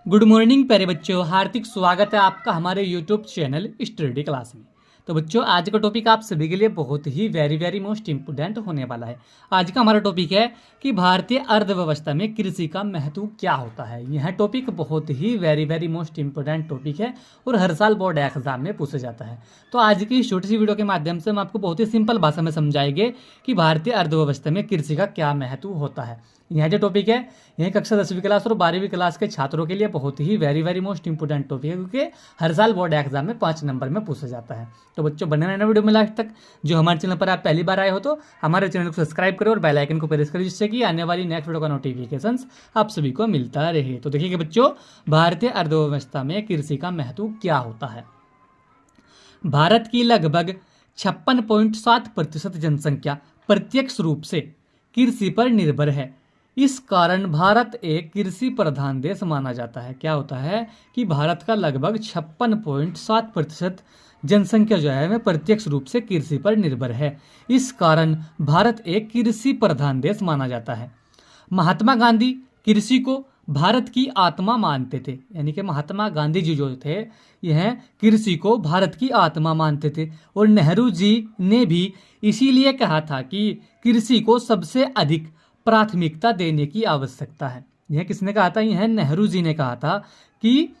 Good morning प्यारे बच्चों, हार्दिक स्वागत है आपका हमारे यूट्यूब चैनल स्टडी क्लास में। तो बच्चों, आज का टॉपिक आप सभी के लिए बहुत ही वेरी मोस्ट इम्पोर्टेंट होने वाला है। आज का हमारा टॉपिक है कि भारतीय अर्थव्यवस्था में कृषि का महत्व क्या होता है। यह टॉपिक बहुत ही वेरी मोस्ट इम्पोर्टेंट टॉपिक है और हर साल बोर्ड एग्जाम में पूछा जाता है। तो आज की छोटी सी वीडियो के माध्यम से हम आपको बहुत ही सिंपल भाषा में समझाएंगे कि भारतीय अर्थव्यवस्था में कृषि का क्या महत्व होता है। यह जो टॉपिक है यह कक्षा 10वीं क्लास और 12वीं क्लास के छात्रों के लिए बहुत ही वेरी मोस्ट इंपोर्टेंट टॉपिक है, क्योंकि हर साल बोर्ड एग्जाम में 5 नंबर में पूछा जाता है। तो बच्चों, बने रहना वीडियो में लास्ट तक। जो हमारे चैनल पर आप पहली बार आए हो तो हमारे चैनल को सब्सक्राइब करें और बेल आइकन को प्रेस करें, जिससे कि आने वाली नेक्स्ट वीडियो का नोटिफिकेशन आप सभी को मिलता रहे। तो देखिए बच्चों, भारतीय अर्थव्यवस्था में कृषि का महत्व क्या होता है। भारत की लगभग 56.7% जनसंख्या प्रत्यक्ष रूप से कृषि पर निर्भर है। इस कारण भारत एक कृषि प्रधान देश माना जाता है। क्या होता है कि भारत का लगभग 56.7% जनसंख्या जो है वह प्रत्यक्ष रूप से कृषि पर निर्भर है। इस कारण भारत एक कृषि प्रधान देश माना जाता है। महात्मा गांधी कृषि को भारत की आत्मा मानते थे, यानी कि महात्मा गांधी जी जो थे यह कृषि को भारत की आत्मा मानते थे। और नेहरू जी ने भी इसीलिए कहा था कि कृषि को सबसे अधिक प्राथमिकता देने की आवश्यकता है। यह किसने कहा था? यह नेहरू जी ने कहा था कि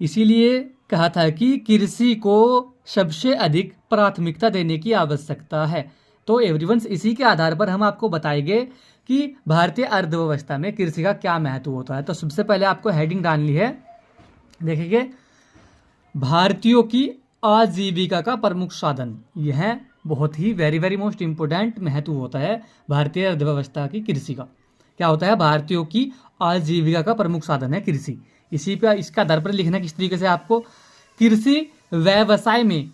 इसीलिए कहा था कि कृषि को सबसे अधिक प्राथमिकता देने की आवश्यकता है। तो एवरीवन, इसी के आधार पर हम आपको बताएंगे कि भारतीय अर्थव्यवस्था में कृषि का क्या महत्व होता है। तो सबसे पहले आपको हेडिंग डालनी है। देखिए, भारतीयों की आजीविका का प्रमुख साधन। यह बहुत ही वेरी मोस्ट इम्पोर्टेंट महत्व होता है भारतीय अर्थव्यवस्था की कृषि का। क्या होता है? भारतीयों की आजीविका का प्रमुख साधन है कृषि। इसी पे इसका आधार पर लिखना किस तरीके से आपको, कृषि व्यवसाय में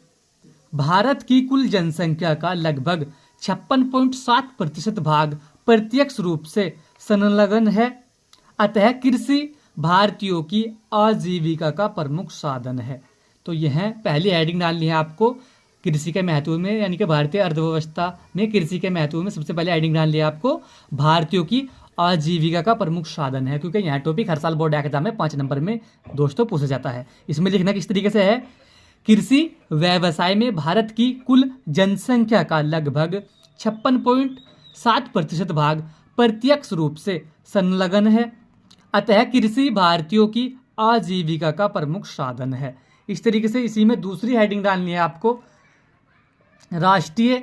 भारत की कुल जनसंख्या का लगभग 56.7% भाग प्रत्यक्ष रूप से संलग्न है। अतः कृषि भारतीयों की आजीविका का प्रमुख साधन है। तो यह पहली हेडिंग डालनी है आपको कृषि के महत्व में, यानी कि भारतीय अर्थव्यवस्था में कृषि के महत्व में सबसे पहले हेडिंग डालनी है आपको भारतीयों की आजीविका का प्रमुख साधन है, क्योंकि यह टॉपिक हर साल बोर्ड एग्जाम में 5 नंबर में दोस्तों पूछा जाता है। इसमें लिखना किस तरीके से है, कृषि व्यवसाय में भारत की कुल जनसंख्या का लगभग 56.7% भाग प्रत्यक्ष रूप से संलग्न है। अतः कृषि भारतीयों की आजीविका का प्रमुख साधन है। इस तरीके से इसी में दूसरी हेडिंग डालनी है आपको, राष्ट्रीय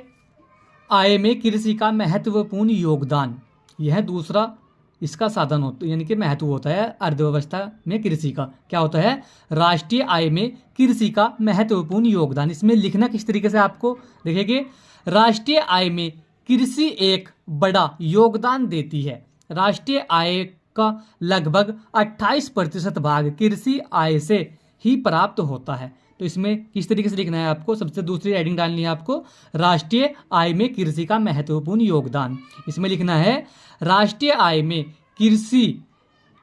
आय में कृषि का महत्वपूर्ण योगदान। यह दूसरा इसका साधन होता है, यानी कि महत्व होता है अर्थव्यवस्था में कृषि का। क्या होता है? राष्ट्रीय आय में कृषि का महत्वपूर्ण योगदान। इसमें लिखना किस तरीके से आपको, देखिए, राष्ट्रीय आय में कृषि एक बड़ा योगदान देती है। राष्ट्रीय आय का लगभग 28% भाग कृषि आय से ही प्राप्त होता है। तो इसमें किस तरीके से लिखना है आपको, सबसे दूसरी हेडिंग डालनी है आपको, राष्ट्रीय आय में कृषि का महत्वपूर्ण योगदान। इसमें लिखना है राष्ट्रीय आय में कृषि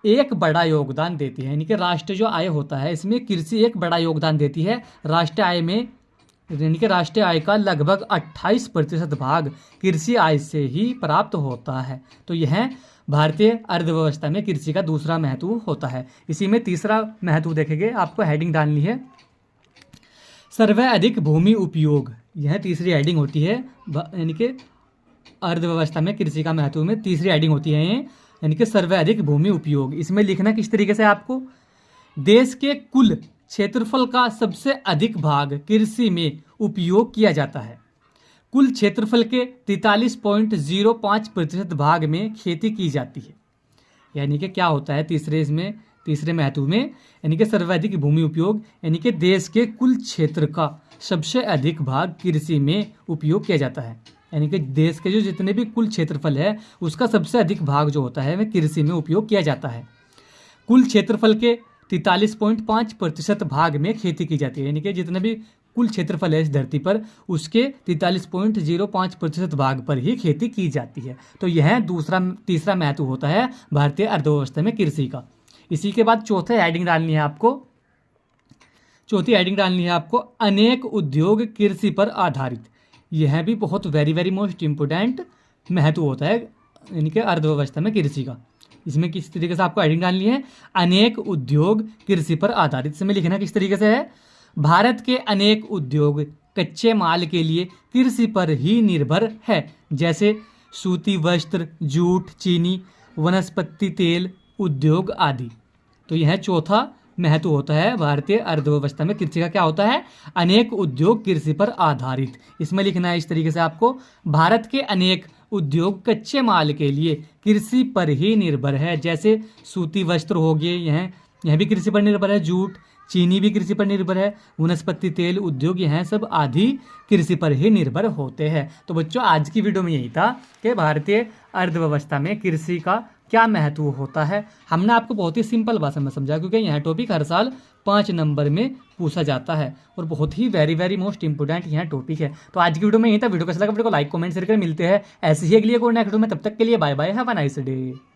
एक बड़ा योगदान देती है, यानी कि राष्ट्रीय जो आय होता है इसमें कृषि एक बड़ा योगदान देती है। राष्ट्रीय आय में, यानी कि राष्ट्रीय आय का लगभग 28% भाग कृषि आय से ही प्राप्त होता है। तो यह भारतीय अर्थव्यवस्था में कृषि का दूसरा महत्व होता है। इसी में तीसरा महत्व देखेंगे, आपको हेडिंग डालनी है सर्वाधिक भूमि उपयोग। यह तीसरी हेडिंग होती है, यानी कि अर्थव्यवस्था में कृषि का महत्व में तीसरी हेडिंग होती है ये, यानी कि सर्वाधिक भूमि उपयोग। इसमें लिखना किस तरीके से आपको, देश के कुल क्षेत्रफल का सबसे अधिक भाग कृषि में उपयोग किया जाता है। कुल क्षेत्रफल के 43.05% भाग में खेती की जाती है। यानी कि क्या होता है तीसरे महत्व में, यानी कि सर्वाधिक भूमि उपयोग, यानी कि देश के कुल क्षेत्र का सबसे अधिक भाग कृषि में उपयोग किया जाता है। यानी कि देश के जो जितने भी कुल क्षेत्रफल है उसका सबसे अधिक भाग जो होता है वह कृषि में उपयोग किया जाता है। कुल क्षेत्रफल के 43.5% भाग में खेती की जाती है, यानी कि जितने भी कुल क्षेत्रफल है इस धरती पर उसके 43.05% भाग पर ही खेती की जाती है। तो यह तीसरा महत्व होता है भारतीय अर्थव्यवस्था में कृषि का। इसी के बाद चौथी हेडिंग डालनी है आपको, अनेक उद्योग कृषि पर आधारित। यह भी बहुत वेरी मोस्ट इम्पोर्टेंट महत्व होता है, यानी कि अर्थव्यवस्था में कृषि का। इसमें किस तरीके से आपको हेडिंग डालनी है, अनेक उद्योग कृषि पर आधारित। इसमें लिखना किस तरीके से है, भारत के अनेक उद्योग कच्चे माल के लिए कृषि पर ही निर्भर है, जैसे सूती वस्त्र, जूट, चीनी, वनस्पति तेल उद्योग आदि। तो यह चौथा महत्व होता है भारतीय अर्थव्यवस्था में। कृषि का क्या होता है, अनेक उद्योग कृषि पर आधारित। इसमें लिखना है इस तरीके से आपको, भारत के अनेक उद्योग कच्चे माल के लिए कृषि पर ही निर्भर है, जैसे सूती वस्त्र हो गए, यह भी कृषि पर निर्भर है, जूट, चीनी भी कृषि पर निर्भर है, वनस्पति तेल उद्योग यह सब आदि कृषि पर ही निर्भर होते हैं। तो बच्चों आज की वीडियो में यही था कि भारतीय अर्थव्यवस्था में कृषि का क्या महत्व होता है। हमने आपको बहुत ही सिंपल भाषा में समझा, क्योंकि यह टॉपिक हर साल 5 नंबर में पूछा जाता है और बहुत ही वेरी मोस्ट इंपोर्टेंट यह टॉपिक है। तो आज की वीडियो में यही था। वीडियो कैसा लगा वीडियो को लाइक कमेंट शेयर कर मिलते हैं ऐसे ही अगली एक और नेक्स्ट वीडियो में। तब तक के लिए bye bye, have a nice day.